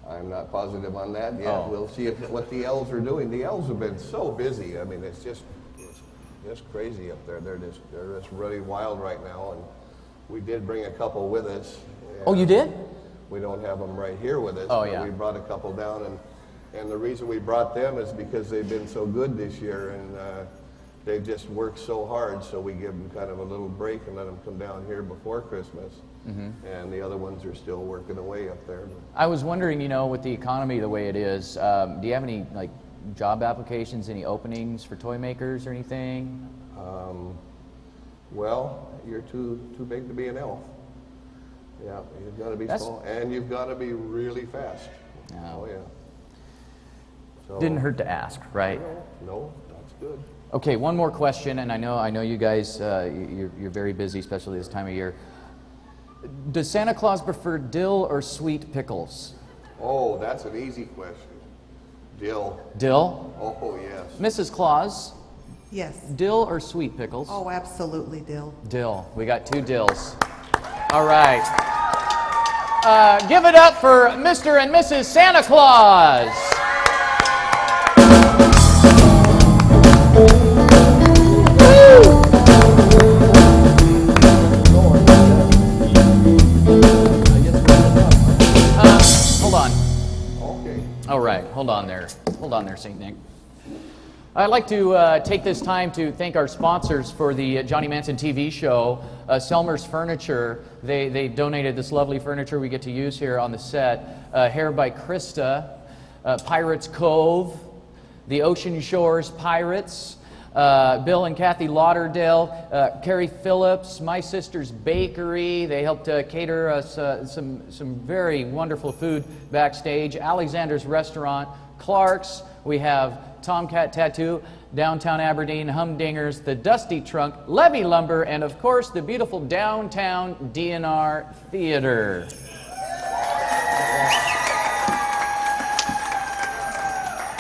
I'm not positive on that yet. Oh. We'll see what the elves are doing. The elves have been so busy. I mean, it's just crazy up there. They're just really wild right now. And we did bring a couple with us. Oh, you did? We don't have them right here with us. Oh, but yeah. We brought a couple down, and the reason we brought them is because they've been so good this year, and they've just worked so hard. So we give them kind of a little break and let them come down here before Christmas. Mm-hmm. And the other ones are still working away up there. I was wondering, with the economy the way it is, do you have any job applications, any openings for toy makers or anything? Well, you're too big to be an elf. Yeah, you've got to be small, and you've got to be really fast. Oh yeah. So, didn't hurt to ask, right? No, that's good. Okay, one more question, and I know you guys, you're very busy, especially this time of year. Does Santa Claus prefer dill or sweet pickles? Oh, that's an easy question. Dill. Dill? Oh, yes. Mrs. Claus? Yes. Dill or sweet pickles? Oh, absolutely dill. Dill. We got 2 dills. All right. Give it up for Mr. and Mrs. Santa Claus. Hold on. Okay. All right. Hold on there. Hold on there, St. Nick. I'd like to take this time to thank our sponsors for the Johnny Manson TV show, Selmer's Furniture. They donated this lovely furniture we get to use here on the set. Hair by Krista, Pirates Cove, the Ocean Shores Pirates, Bill and Kathy Lauderdale, Carrie Phillips, My Sister's Bakery. They helped cater us some very wonderful food backstage. Alexander's Restaurant, Clark's. We have Tomcat Tattoo, Downtown Aberdeen, Humdingers, the Dusty Trunk, Levy Lumber, and of course the beautiful Downtown DNR Theater.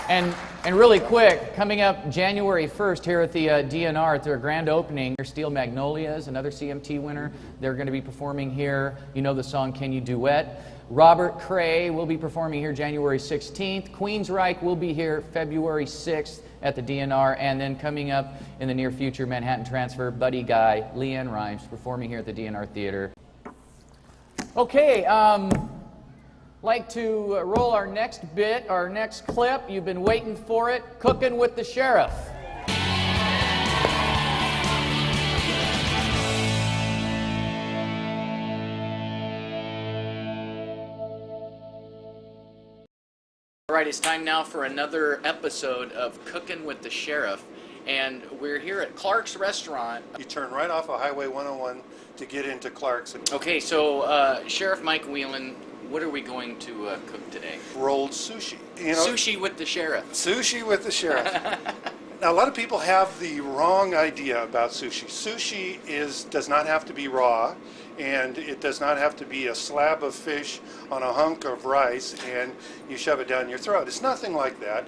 And really quick, coming up January 1st here at the DNR at their grand opening, Steel Magnolias, another CMT winner. They're going to be performing here. You know the song Can You Duet? Robert Cray will be performing here January 16th. Queensryche will be here February 6th at the DNR. And then coming up in the near future, Manhattan Transfer, Buddy Guy, Leanne Rimes performing here at the DNR Theater. Okay, like to roll our next bit, our next clip. You've been waiting for it. Cookin' with the Sheriff. All right, it's time now for another episode of Cookin' with the Sheriff. And we're here at Clark's Restaurant. You turn right off of Highway 101 to get into Clark's. Okay, so Sheriff Mike Whelan, what are we going to cook today? Rolled sushi. Sushi with the Sheriff. Sushi with the Sheriff. Now, a lot of people have the wrong idea about sushi. Sushi does not have to be raw, and it does not have to be a slab of fish on a hunk of rice and you shove it down your throat. It's nothing like that.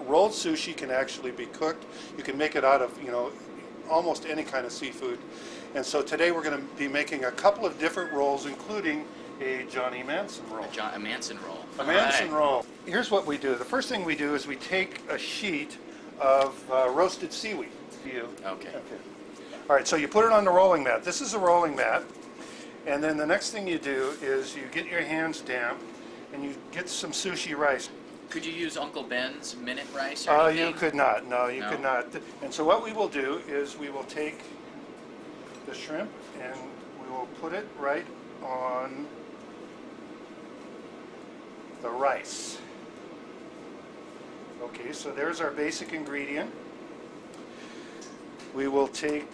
Rolled sushi can actually be cooked. You can make it out of, almost any kind of seafood. And so today we're going to be making a couple of different rolls, including a Johnny Manson roll. A Manson roll. A Manson roll. Here's what we do. The first thing we do is we take a sheet of roasted seaweed. Okay. All right, so you put it on the rolling mat. This is a rolling mat. And then the next thing you do is you get your hands damp and you get some sushi rice. Could you use Uncle Ben's minute rice or anything? You could not. No, you could not. And so what we will do is we will take the shrimp and we will put it right on the rice. Okay, so there's our basic ingredient. We will take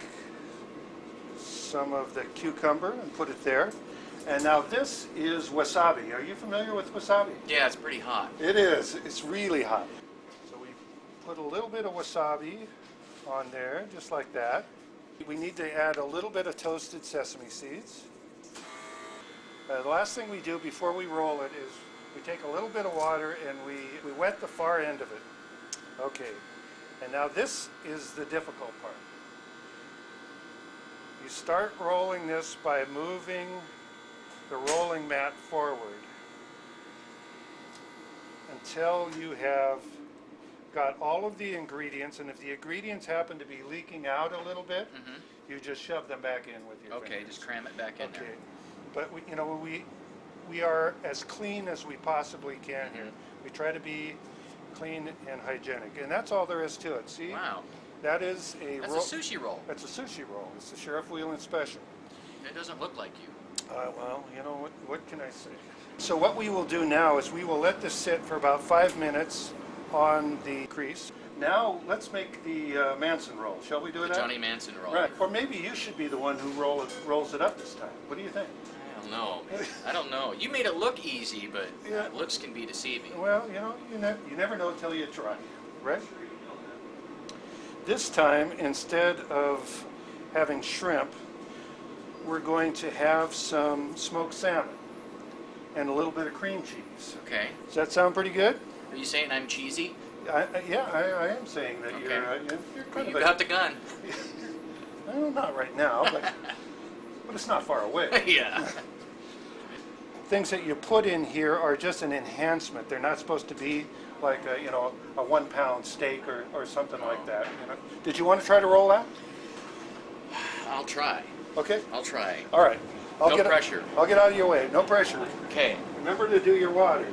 some of the cucumber and put it there. And now this is wasabi. Are you familiar with wasabi? Yeah, it's pretty hot. It is. It's really hot. So we put a little bit of wasabi on there, just like that. We need to add a little bit of toasted sesame seeds. The last thing we do before we roll it is we take a little bit of water and we wet the far end of it. Okay. And now this is the difficult part. You start rolling this by moving the rolling mat forward until you have got all of the ingredients, and if the ingredients happen to be leaking out a little bit, you just shove them back in with your fingers. Just cram it back in there. But we are as clean as we possibly can here. We try to be clean and hygienic, and that's all there is to it. See? Wow. That is a roll. That's a sushi roll. That's a sushi roll. It's the Sheriff Whelan Special. It doesn't look like you. Well, you know, what can I say? So what we will do now is we will let this sit for about 5 minutes on the crease. Now let's make the Manson roll. Shall we do that? Johnny Manson roll. Right. Or maybe you should be the one who rolls it up this time. What do you think? I don't know. You made it look easy, but looks can be deceiving. Well, you never know until you try, right? This time, instead of having shrimp, we're going to have some smoked salmon and a little bit of cream cheese. Okay. Does that sound pretty good? Are you saying I'm cheesy? I am saying that you're kind of You got the gun. Well, not right now, but it's not far away. Yeah. Things that you put in here are just an enhancement. They're not supposed to be like a 1 pound steak or something like that. Did you want to try to roll that? I'll try. Okay. I'll try. All right. No pressure. I'll get out of your way. No pressure. Okay. Remember to do your water.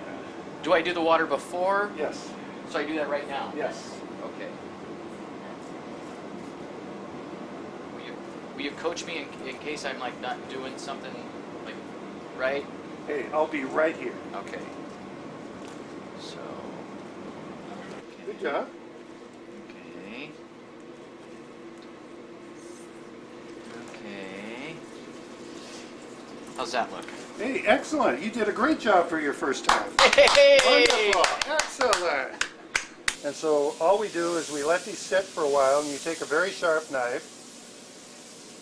Do I do the water before? Yes. So I do that right now? Yes. Okay. Will you coach me in case I'm like not doing something like right? Hey, I'll be right here. Okay. So. Good job. Okay. Okay. How's that look? Hey, excellent. You did a great job for your first time. Hey! Wonderful. Excellent. And so all we do is we let these sit for a while, and you take a very sharp knife.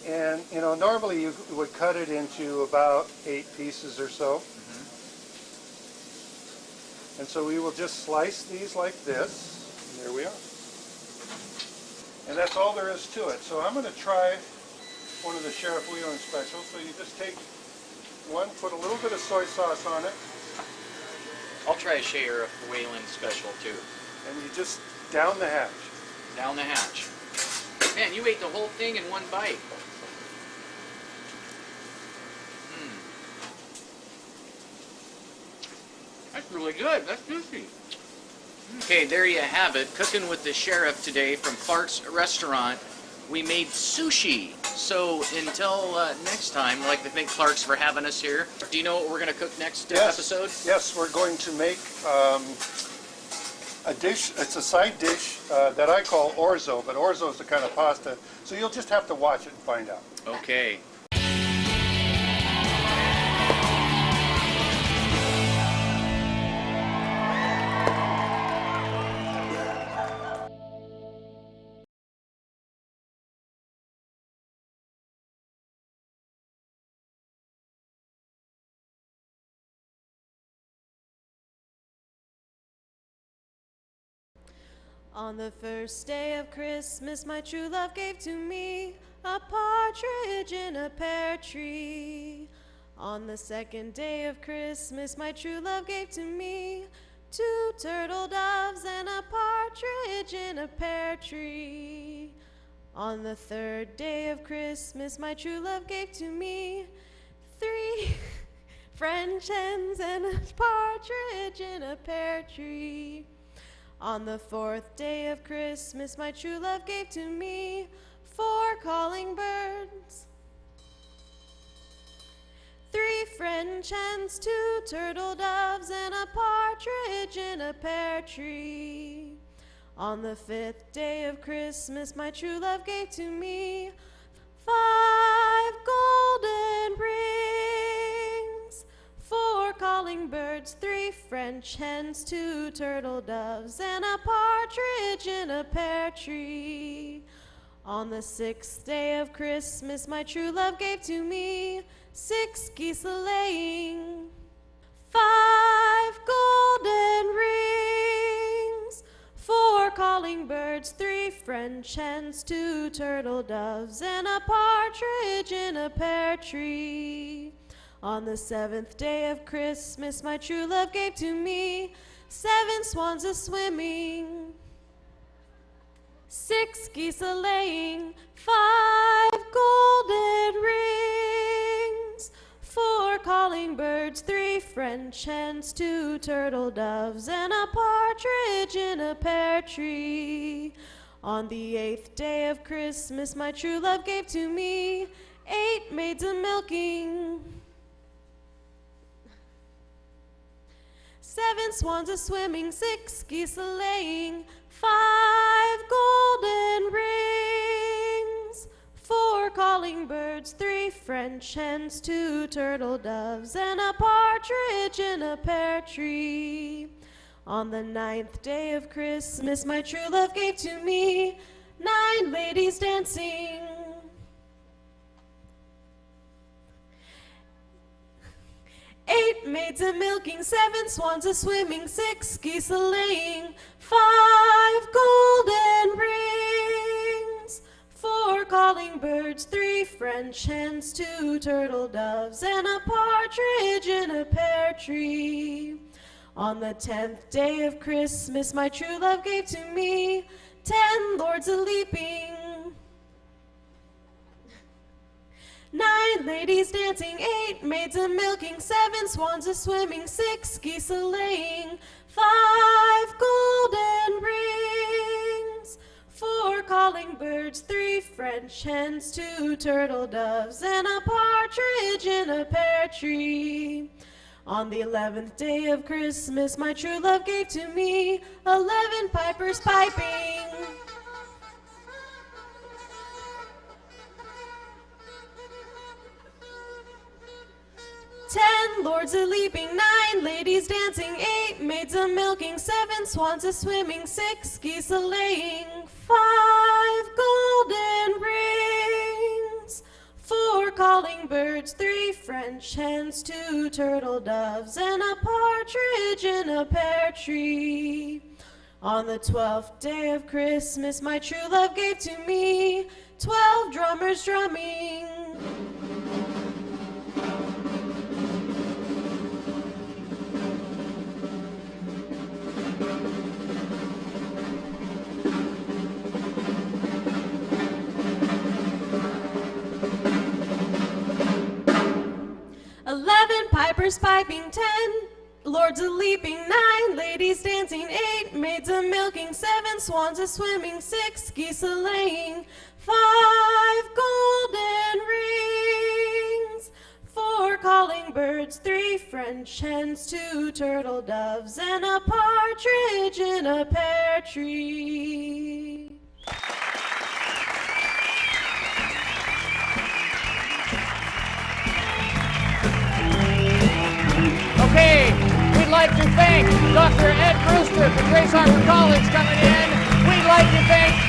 And, normally you would cut it into about 8 pieces or so. And so we will just slice these like this. And there we are. And that's all there is to it. So I'm going to try one of the Sheriff Whelan specials. So you just take one, put a little bit of soy sauce on it. I'll try a Sheriff Whelan special too. And you just down the hatch. Down the hatch. Man, you ate the whole thing in one bite. That's really good. That's juicy. Okay, there you have it. Cooking with the Sheriff today from Clark's Restaurant. We made sushi. So until next time, I'd like to thank Clark's for having us here. Do you know what we're going to cook next episode? Yes, we're going to make a dish. It's a side dish that I call orzo, but orzo is a kind of pasta. So you'll just have to watch it and find out. Okay. On the first day of Christmas, my true love gave to me a partridge in a pear tree. On the second day of Christmas, my true love gave to me 2 turtle doves and a partridge in a pear tree. On the third day of Christmas, my true love gave to me 3 French hens and a partridge in a pear tree. On the fourth day of Christmas, my true love gave to me 4 calling birds, 3 French hens, 2 turtle doves, and a partridge in a pear tree. On the 5th day of Christmas, my true love gave to me 5 golden rings, 4 calling birds, 3 French hens, 2 turtle doves, and a partridge in a pear tree. On the 6th day of Christmas, my true love gave to me 6 geese a-laying, 5 golden rings, 4 calling birds, 3 French hens, 2 turtle doves, and a partridge in a pear tree. On the 7th day of Christmas, my true love gave to me 7 swans a-swimming, 6 geese a-laying, 5 golden rings, 4 calling birds, 3 French hens, 2 turtle doves, and a partridge in a pear tree. On the 8th day of Christmas, my true love gave to me 8 maids a-milking, 7 swans a-swimming, 6 geese a-laying, 5 golden rings, 4 calling birds, 3 French hens, 2 turtle doves, and a partridge in a pear tree. On the 9th day of Christmas, my true love gave to me 9 ladies dancing, 8 maids a-milking, 7 swans a-swimming, 6 geese a-laying, 5 golden rings, 4 calling birds, 3 French hens, 2 turtle doves, and a partridge in a pear tree. On the 10th day of Christmas, my true love gave to me 10 lords a-leaping, 9 ladies dancing, 8 maids a-milking, 7 swans a-swimming, 6 geese a-laying, 5 golden rings, 4 calling birds, 3 French hens, 2 turtle doves, and a partridge in a pear tree. On the 11th day of Christmas, my true love gave to me 11 pipers piping, 10 lords a-leaping, 9 ladies dancing, 8 maids a-milking, 7 swans a-swimming, 6 geese a-laying, 5 golden rings, 4 calling birds, 3 French hens, 2 turtle doves, and a partridge in a pear tree. On the 12th day of Christmas, my true love gave to me 12 drummers drumming, 11 pipers piping, 10 lords a-leaping, 9 ladies dancing, 8 maids a-milking, 7 swans a-swimming, 6 geese a-laying, 5 golden rings, 4 calling birds, 3 French hens, 2 turtle doves, and a partridge in a pear tree. Okay, we'd like to thank Dr. Ed Brewster from Grace Harbor College coming in. We'd like to thank